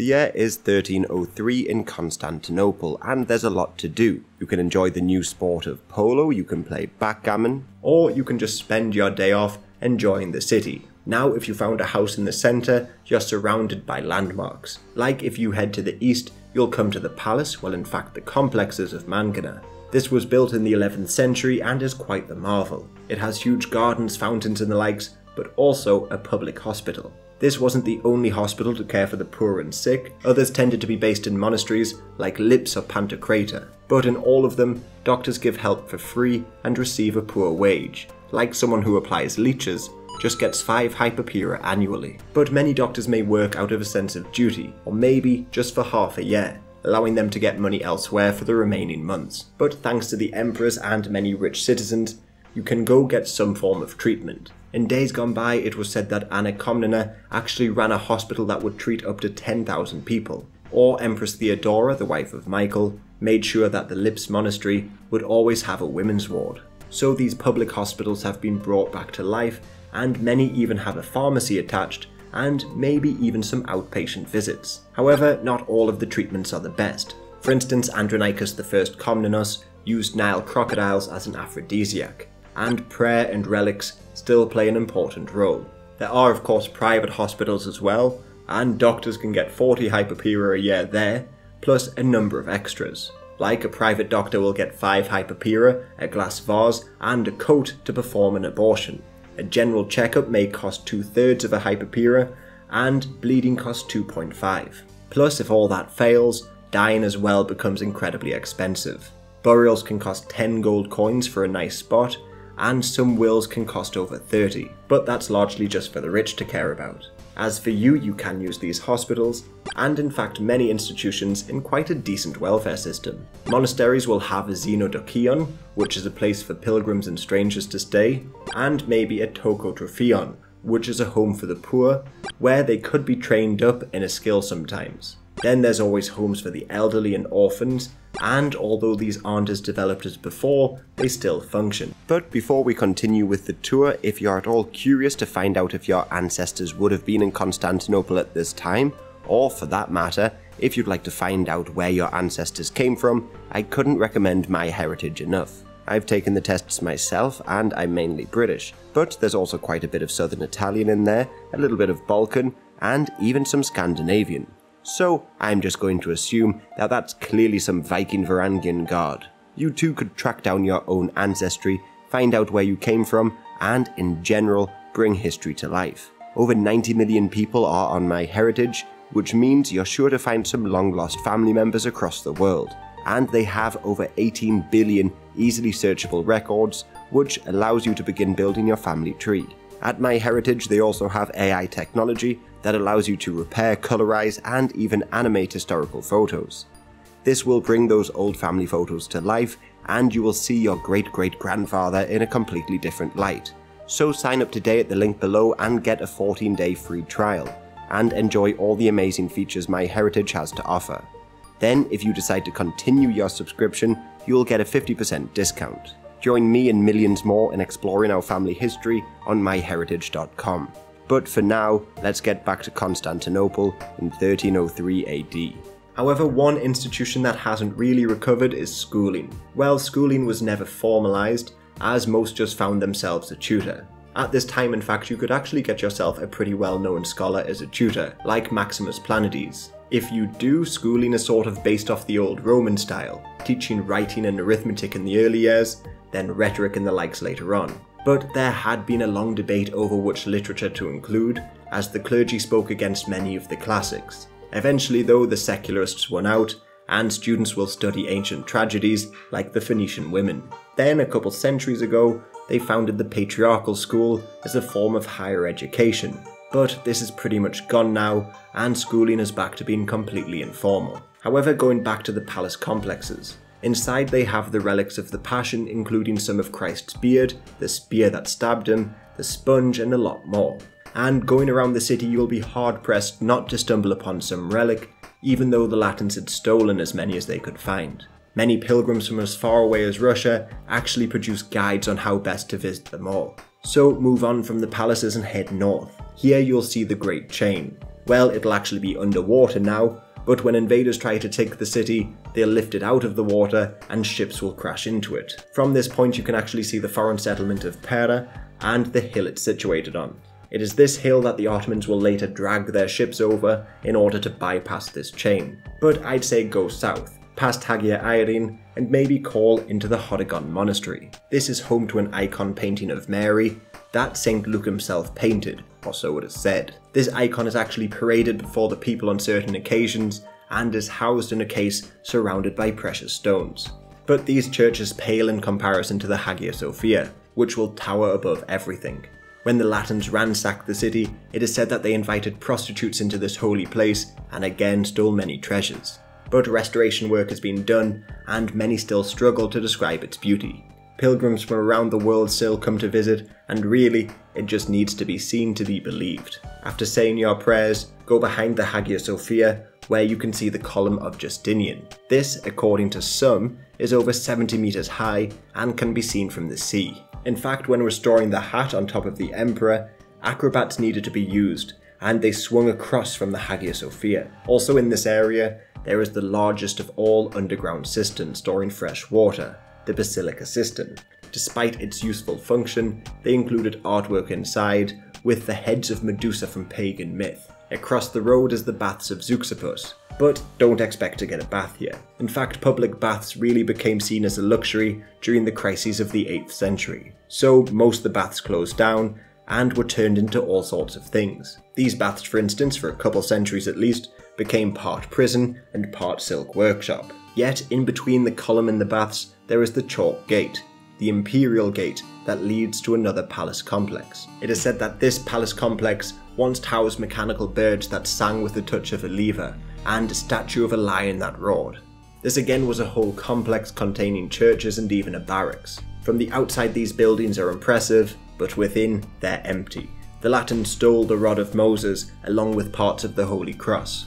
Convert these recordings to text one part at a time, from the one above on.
The year is 1303 in Constantinople, and there's a lot to do. You can enjoy the new sport of polo, you can play backgammon, or you can just spend your day off enjoying the city. Now, if you found a house in the centre, you're surrounded by landmarks. Like if you head to the east, you'll come to the palace, well in fact the complexes of Mangana. This was built in the 11th century and is quite the marvel. It has huge gardens, fountains and the likes, but also a public hospital. This wasn't the only hospital to care for the poor and sick. Others tended to be based in monasteries like Lips or Panda Crater. But in all of them, doctors give help for free and receive a poor wage. Like someone who applies leeches, just gets 5 hypopera annually. But many doctors may work out of a sense of duty, or maybe just for half a year, allowing them to get money elsewhere for the remaining months. But thanks to the emperors and many rich citizens, you can go get some form of treatment. In days gone by, it was said that Anna Komnena actually ran a hospital that would treat up to 10,000 people. Or Empress Theodora, the wife of Michael, made sure that the Lips monastery would always have a women's ward. So these public hospitals have been brought back to life, and many even have a pharmacy attached, and maybe even some outpatient visits. However, not all of the treatments are the best. For instance, Andronicus I Komnenos used Nile crocodiles as an aphrodisiac, and prayer and relics still play an important role. There are of course private hospitals as well, and doctors can get 40 hypopera a year there, plus a number of extras. Like a private doctor will get 5 hypopera, a glass vase, and a coat to perform an abortion. A general checkup may cost 2/3 of a hypopera, and bleeding costs 2.5. Plus, if all that fails, dying as well becomes incredibly expensive. Burials can cost 10 gold coins for a nice spot, and some wills can cost over 30, but that's largely just for the rich to care about. As for you, you can use these hospitals, and in fact many institutions in quite a decent welfare system. Monasteries will have a xenodokeion, which is a place for pilgrims and strangers to stay, and maybe a tokotrophion, which is a home for the poor, where they could be trained up in a skill sometimes. Then there's always homes for the elderly and orphans, and although these aren't as developed as before, they still function. But before we continue with the tour, if you're at all curious to find out if your ancestors would have been in Constantinople at this time, or for that matter, if you'd like to find out where your ancestors came from, I couldn't recommend MyHeritage enough. I've taken the tests myself, and I'm mainly British, but there's also quite a bit of Southern Italian in there, a little bit of Balkan, and even some Scandinavian. So I'm just going to assume that that's clearly some Viking Varangian god. You too could track down your own ancestry, find out where you came from, and in general, bring history to life. Over 90 million people are on MyHeritage, which means you're sure to find some long-lost family members across the world. And they have over 18 billion easily searchable records, which allows you to begin building your family tree. At MyHeritage, they also have AI technology that allows you to repair, colorize, and even animate historical photos. This will bring those old family photos to life, and you will see your great-great-grandfather in a completely different light. So sign up today at the link below and get a 14-day free trial, and enjoy all the amazing features MyHeritage has to offer. Then, if you decide to continue your subscription, you'll get a 50% discount. Join me and millions more in exploring our family history on myheritage.com. But for now, let's get back to Constantinople in 1303 AD. However, one institution that hasn't really recovered is schooling. Well, schooling was never formalised, as most just found themselves a tutor. At this time, in fact, you could actually get yourself a pretty well-known scholar as a tutor, like Maximus Planudes. If you do, schooling is sort of based off the old Roman style, teaching writing and arithmetic in the early years, then rhetoric and the likes later on. But there had been a long debate over which literature to include, as the clergy spoke against many of the classics. Eventually though, the secularists won out, and students will study ancient tragedies like the Phoenician women. Then, a couple centuries ago, they founded the patriarchal school as a form of higher education. But this is pretty much gone now, and schooling is back to being completely informal. However, going back to the palace complexes, inside they have the relics of the Passion, including some of Christ's beard, the spear that stabbed him, the sponge, and a lot more. And going around the city, you'll be hard-pressed not to stumble upon some relic, even though the Latins had stolen as many as they could find. Many pilgrims from as far away as Russia actually produce guides on how best to visit them all. So move on from the palaces and head north. Here you'll see the Great Chain. Well, it'll actually be underwater now, but when invaders try to take the city, they'll lift it out of the water and ships will crash into it. From this point you can actually see the foreign settlement of Pera and the hill it's situated on. It is this hill that the Ottomans will later drag their ships over in order to bypass this chain. But I'd say go south, past Hagia Sophia, and maybe call into the Hippodrome monastery. This is home to an icon painting of Mary that St. Luke himself painted, or so it is said. This icon is actually paraded before the people on certain occasions and is housed in a case surrounded by precious stones. But these churches pale in comparison to the Hagia Sophia, which will tower above everything. When the Latins ransacked the city, it is said that they invited prostitutes into this holy place and again stole many treasures. But restoration work has been done, and many still struggle to describe its beauty. Pilgrims from around the world still come to visit, and really, it just needs to be seen to be believed. After saying your prayers, go behind the Hagia Sophia, where you can see the column of Justinian. This, according to some, is over 70 meters high and can be seen from the sea. In fact, when restoring the hat on top of the emperor, acrobats needed to be used, and they swung across from the Hagia Sophia. Also in this area, there is the largest of all underground cisterns storing fresh water, the Basilica Cistern. Despite its useful function, they included artwork inside, with the heads of Medusa from pagan myth. Across the road is the Baths of Zeuxippus, but don't expect to get a bath here. In fact, public baths really became seen as a luxury during the crises of the 8th century. So most of the baths closed down and were turned into all sorts of things. These baths, for instance, for a couple centuries at least, became part prison and part silk workshop. Yet in between the column and the baths, there is the Chalk Gate, the Imperial Gate that leads to another palace complex. It is said that this palace complex once housed mechanical birds that sang with the touch of a lever, and a statue of a lion that roared. This again was a whole complex containing churches and even a barracks. From the outside these buildings are impressive, but within they're empty. The Latins stole the rod of Moses along with parts of the Holy Cross,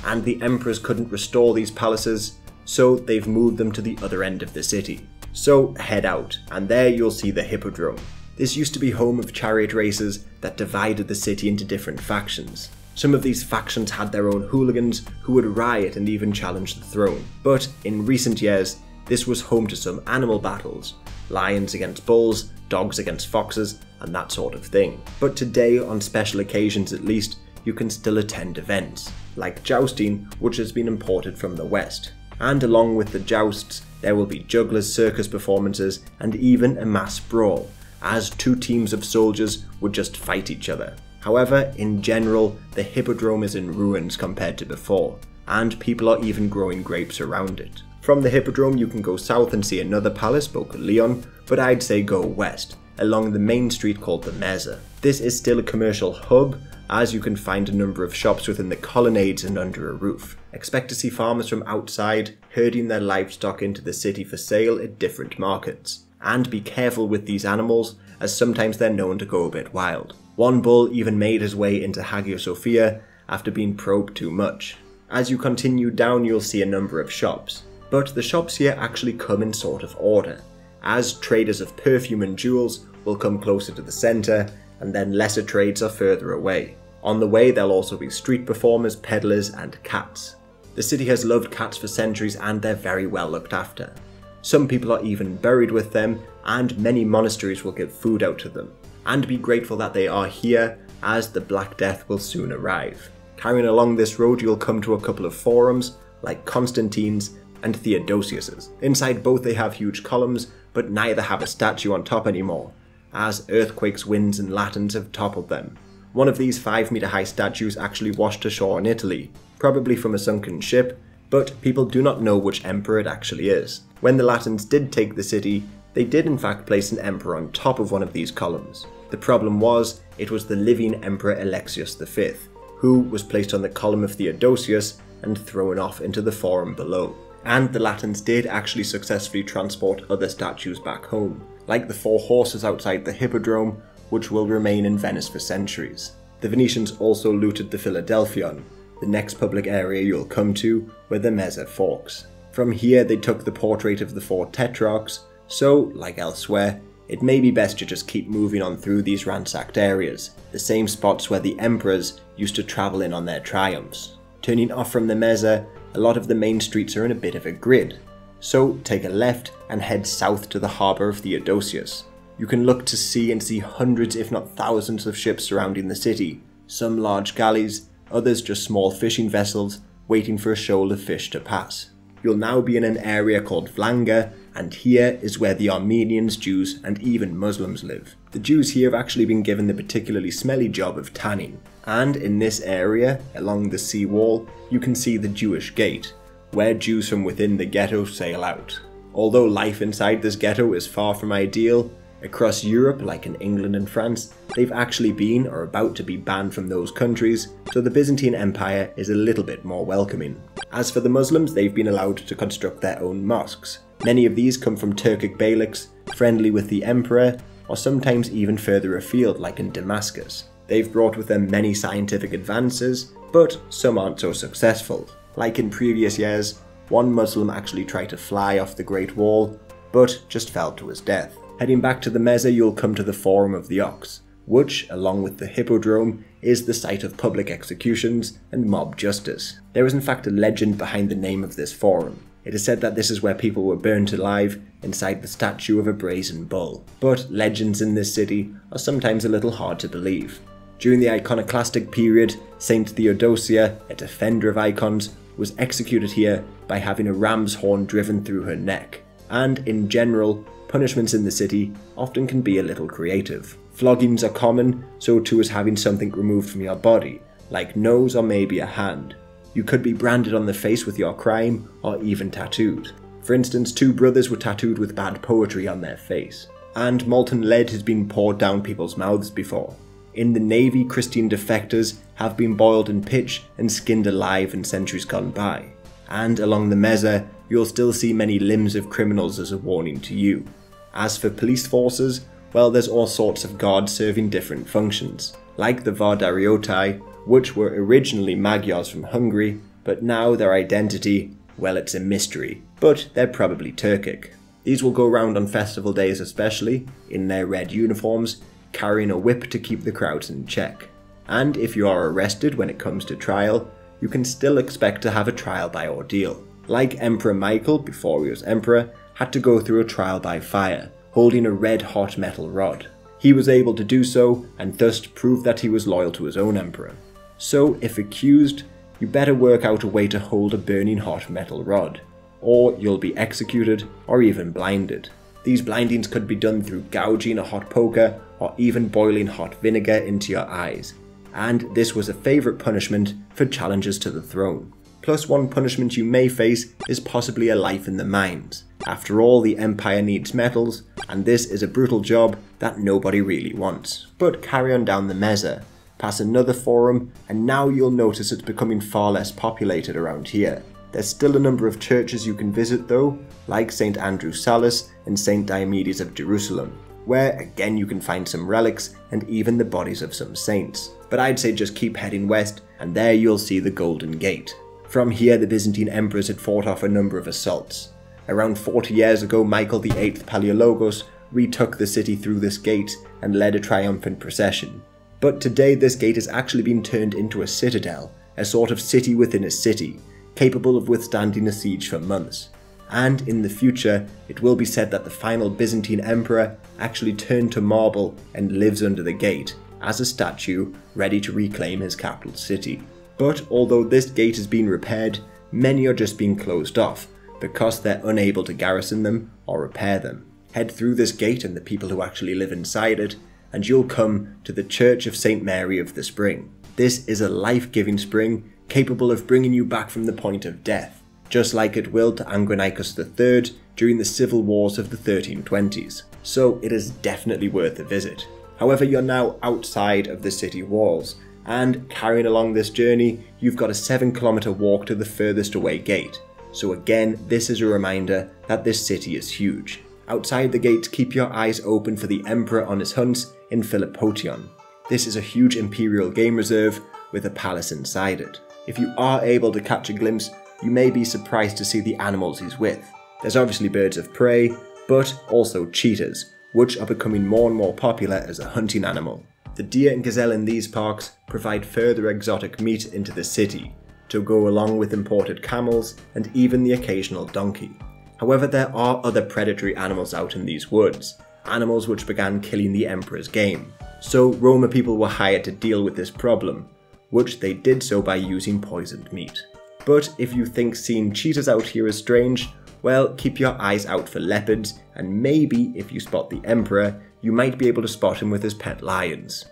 and the emperors couldn't restore these palaces, so they've moved them to the other end of the city. So head out, and there you'll see the Hippodrome. This used to be home of chariot races that divided the city into different factions. Some of these factions had their own hooligans who would riot and even challenge the throne. But in recent years, this was home to some animal battles, lions against bulls, dogs against foxes, and that sort of thing. But today, on special occasions at least, you can still attend events, like jousting, which has been imported from the West. And along with the jousts, there will be jugglers, circus performances, and even a mass brawl, as two teams of soldiers would just fight each other. However, in general, the Hippodrome is in ruins compared to before, and people are even growing grapes around it. From the Hippodrome you can go south and see another palace, Boca Leon, but I'd say go west, along the main street called the Meza. This is still a commercial hub, as you can find a number of shops within the colonnades and under a roof. Expect to see farmers from outside herding their livestock into the city for sale at different markets. And be careful with these animals, as sometimes they're known to go a bit wild. One bull even made his way into Hagia Sophia after being probed too much. As you continue down you'll see a number of shops, but the shops here actually come in sort of order, as traders of perfume and jewels will come closer to the centre, and then lesser trades are further away. On the way there'll also be street performers, peddlers and cats. The city has loved cats for centuries and they're very well looked after. Some people are even buried with them, and many monasteries will give food out to them. And be grateful that they are here, as the Black Death will soon arrive. Carrying along this road you'll come to a couple of forums, like Constantine's and Theodosius's. Inside both they have huge columns, but neither have a statue on top anymore, as earthquakes, winds and Latins have toppled them. One of these 5-meter high statues actually washed ashore in Italy, probably from a sunken ship, but people do not know which emperor it actually is. When the Latins did take the city, they did in fact place an emperor on top of one of these columns. The problem was, it was the living Emperor Alexius V, who was placed on the column of Theodosius and thrown off into the forum below. And the Latins did actually successfully transport other statues back home, like the 4 horses outside the Hippodrome, which will remain in Venice for centuries. The Venetians also looted the Philadelphion, the next public area you'll come to, where the Meza forks. From here they took the portrait of the 4 tetrarchs, so, like elsewhere, it may be best to just keep moving on through these ransacked areas, the same spots where the emperors used to travel in on their triumphs. Turning off from the Meza, a lot of the main streets are in a bit of a grid, so take a left and head south to the harbour of Theodosius. You can look to sea and see hundreds if not thousands of ships surrounding the city, some large galleys, others just small fishing vessels waiting for a shoal of fish to pass. You'll now be in an area called Vlaanga, and here is where the Armenians, Jews and even Muslims live. The Jews here have actually been given the particularly smelly job of tanning, and in this area, along the sea wall, you can see the Jewish Gate, where Jews from within the ghetto sail out. Although life inside this ghetto is far from ideal, across Europe, like in England and France, they've actually been or about to be banned from those countries, so the Byzantine Empire is a little bit more welcoming. As for the Muslims, they've been allowed to construct their own mosques. Many of these come from Turkic beyliks, friendly with the emperor, or sometimes even further afield like in Damascus. They've brought with them many scientific advances, but some aren't so successful. Like in previous years, one Muslim actually tried to fly off the Great Wall, but just fell to his death. Heading back to the Meza, you'll come to the Forum of the Ox, which, along with the Hippodrome, is the site of public executions and mob justice. There is in fact a legend behind the name of this forum. It is said that this is where people were burnt alive inside the statue of a brazen bull. But legends in this city are sometimes a little hard to believe. During the iconoclastic period, Saint Theodosia, a defender of icons, was executed here by having a ram's horn driven through her neck. And in general, punishments in the city often can be a little creative. Floggings are common, so too is having something removed from your body, like nose or maybe a hand. You could be branded on the face with your crime, or even tattooed. For instance, 2 brothers were tattooed with bad poetry on their face. And molten lead has been poured down people's mouths before. In the Navy, Christian defectors have been boiled in pitch and skinned alive in centuries gone by. And along the Meza, you'll still see many limbs of criminals as a warning to you. As for police forces, well, there's all sorts of guards serving different functions, like the Vardariotai, which were originally Magyars from Hungary, but now their identity, well, it's a mystery, but they're probably Turkic. These will go around on festival days especially, in their red uniforms, carrying a whip to keep the crowds in check. And if you are arrested when it comes to trial, you can still expect to have a trial by ordeal. Like Emperor Michael, before he was emperor, had to go through a trial by fire, holding a red-hot metal rod. He was able to do so, and thus prove that he was loyal to his own emperor. So, if accused, you better work out a way to hold a burning hot metal rod, or you'll be executed or even blinded. These blindings could be done through gouging a hot poker or even boiling hot vinegar into your eyes, and this was a favourite punishment for challengers to the throne. Plus, one punishment you may face is possibly a life in the mines. After all, the empire needs metals, and this is a brutal job that nobody really wants. But carry on down the Meza, pass another forum, and now you'll notice it's becoming far less populated around here. There's still a number of churches you can visit though, like St. Andrew Salis and St. Diomedes of Jerusalem, where again you can find some relics and even the bodies of some saints. But I'd say just keep heading west, and there you'll see the Golden Gate. From here, the Byzantine emperors had fought off a number of assaults. Around 40 years ago, Michael VIII Palaiologos retook the city through this gate and led a triumphant procession. But today this gate has actually been turned into a citadel, a sort of city within a city, capable of withstanding a siege for months. And in the future, it will be said that the final Byzantine emperor actually turned to marble and lives under the gate, as a statue ready to reclaim his capital city. But although this gate has been repaired, many are just being closed off, because they're unable to garrison them or repair them. Head through this gate and the people who actually live inside it, and you'll come to the Church of St. Mary of the Spring. This is a life-giving spring, capable of bringing you back from the point of death, just like it will to Andronicus III during the civil wars of the 1320s. So it is definitely worth a visit. However, you're now outside of the city walls, and carrying along this journey, you've got a 7-kilometer walk to the furthest away gate. So again, this is a reminder that this city is huge. Outside the gates, keep your eyes open for the Emperor on his hunts in Philippotion. This is a huge imperial game reserve with a palace inside it. If you are able to catch a glimpse, you may be surprised to see the animals he's with. There's obviously birds of prey, but also cheetahs, which are becoming more and more popular as a hunting animal. The deer and gazelle in these parks provide further exotic meat into the city, to go along with imported camels and even the occasional donkey. However, there are other predatory animals out in these woods, animals which began killing the emperor's game. So Roma people were hired to deal with this problem, which they did so by using poisoned meat. But if you think seeing cheetahs out here is strange, well, keep your eyes out for leopards, and maybe if you spot the emperor, you might be able to spot him with his pet lions.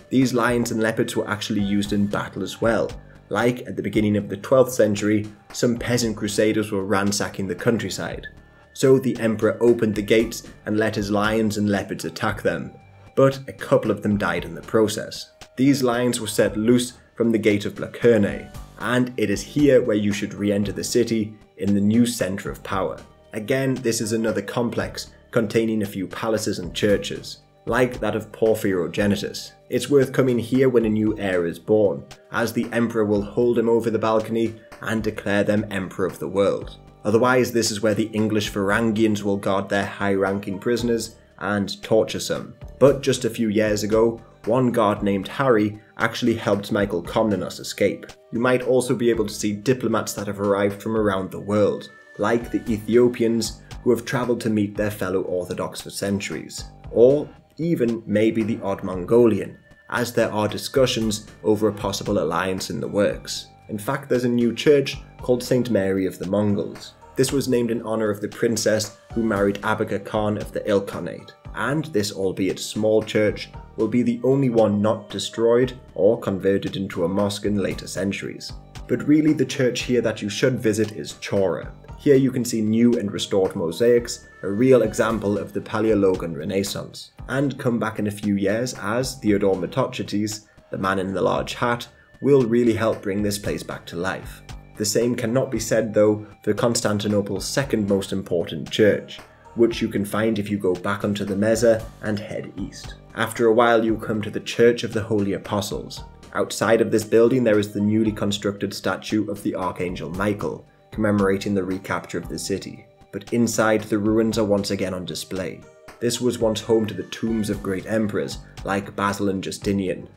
These lions and leopards were actually used in battle as well. Like at the beginning of the 12th century, some peasant crusaders were ransacking the countryside. So the emperor opened the gates and let his lions and leopards attack them, but a couple of them died in the process. These lions were set loose from the gate of Blachernae, and it is here where you should re-enter the city in the new centre of power. Again, this is another complex containing a few palaces and churches, like that of Porphyrogenitus. It's worth coming here when a new heir is born, as the emperor will hold him over the balcony and declare them emperor of the world. Otherwise, this is where the English Varangians will guard their high-ranking prisoners and torture some. But just a few years ago, one guard named Harry actually helped Michael Komnenos escape. You might also be able to see diplomats that have arrived from around the world, like the Ethiopians who have travelled to meet their fellow Orthodox for centuries, or even maybe the odd Mongolian, as there are discussions over a possible alliance in the works. In fact, there's a new church called St. Mary of the Mongols. This was named in honour of the princess who married Abaka Khan of the Ilkhanate, and this albeit small church will be the only one not destroyed or converted into a mosque in later centuries. But really the church here that you should visit is Chora. Here you can see new and restored mosaics, a real example of the Palaiologan Renaissance. And come back in a few years as Theodore Metochites, the man in the large hat, will really help bring this place back to life. The same cannot be said though for Constantinople's second most important church, which you can find if you go back onto the Meza and head east. After a while you come to the Church of the Holy Apostles. Outside of this building there is the newly constructed statue of the Archangel Michael, commemorating the recapture of the city. But inside the ruins are once again on display. This was once home to the tombs of great emperors like Basil and Justinian,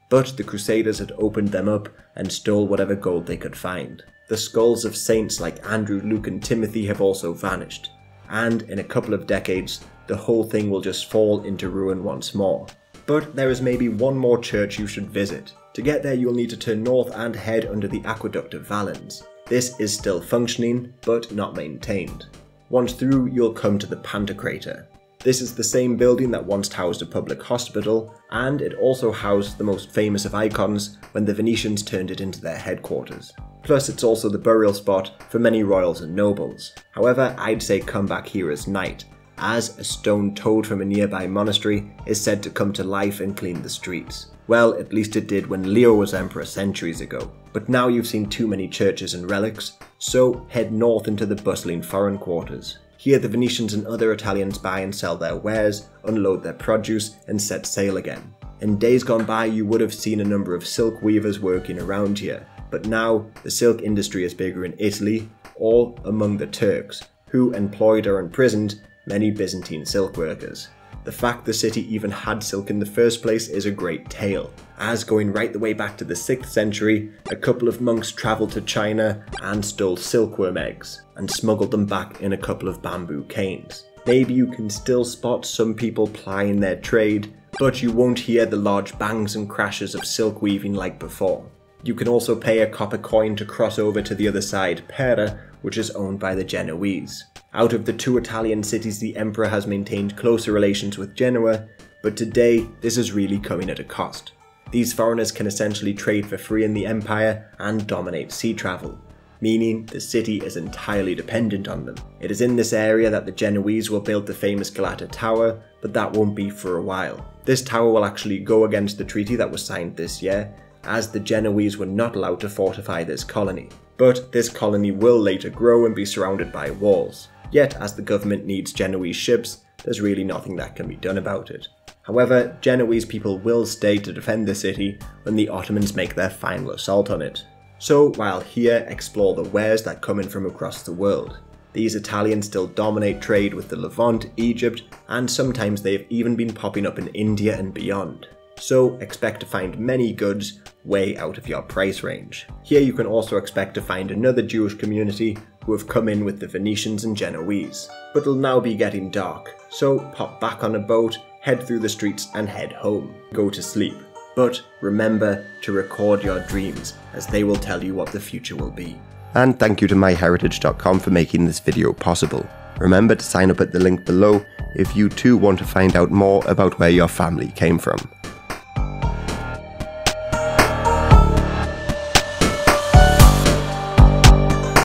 but the Crusaders had opened them up and stole whatever gold they could find. The skulls of saints like Andrew, Luke and Timothy have also vanished, and in a couple of decades the whole thing will just fall into ruin once more. But there is maybe one more church you should visit. To get there you'll need to turn north and head under the Aqueduct of Valens. This is still functioning, but not maintained. Once through you'll come to the Panda Crater. This is the same building that once housed a public hospital, and it also housed the most famous of icons when the Venetians turned it into their headquarters. Plus it's also the burial spot for many royals and nobles. However, I'd say come back here as night, as a stone toad from a nearby monastery is said to come to life and clean the streets. Well, at least it did when Leo was emperor centuries ago. But now you've seen too many churches and relics, so head north into the bustling foreign quarters. Here the Venetians and other Italians buy and sell their wares, unload their produce and set sail again. In days gone by you would have seen a number of silk weavers working around here, but now the silk industry is bigger in Italy or among the Turks, who employed or imprisoned many Byzantine silk workers. The fact the city even had silk in the first place is a great tale, as going right the way back to the 6th century, a couple of monks travelled to China and stole silkworm eggs, and smuggled them back in a couple of bamboo canes. Maybe you can still spot some people plying their trade, but you won't hear the large bangs and crashes of silk weaving like before. You can also pay a copper coin to cross over to the other side, Pera, which is owned by the Genoese. Out of the two Italian cities the emperor has maintained closer relations with Genoa, but today this is really coming at a cost. These foreigners can essentially trade for free in the empire and dominate sea travel, meaning the city is entirely dependent on them. It is in this area that the Genoese will build the famous Galata Tower, but that won't be for a while. This tower will actually go against the treaty that was signed this year, as the Genoese were not allowed to fortify this colony. But this colony will later grow and be surrounded by walls. Yet, as the government needs Genoese ships, there's really nothing that can be done about it. However, Genoese people will stay to defend the city when the Ottomans make their final assault on it. So while here, explore the wares that come in from across the world. These Italians still dominate trade with the Levant, Egypt, and sometimes they've even been popping up in India and beyond. So expect to find many goods way out of your price range. Here you can also expect to find another Jewish community who have come in with the Venetians and Genoese. But it'll now be getting dark, so pop back on a boat, head through the streets and head home. Go to sleep. But remember to record your dreams, as they will tell you what the future will be. And thank you to myheritage.com for making this video possible. Remember to sign up at the link below if you too want to find out more about where your family came from.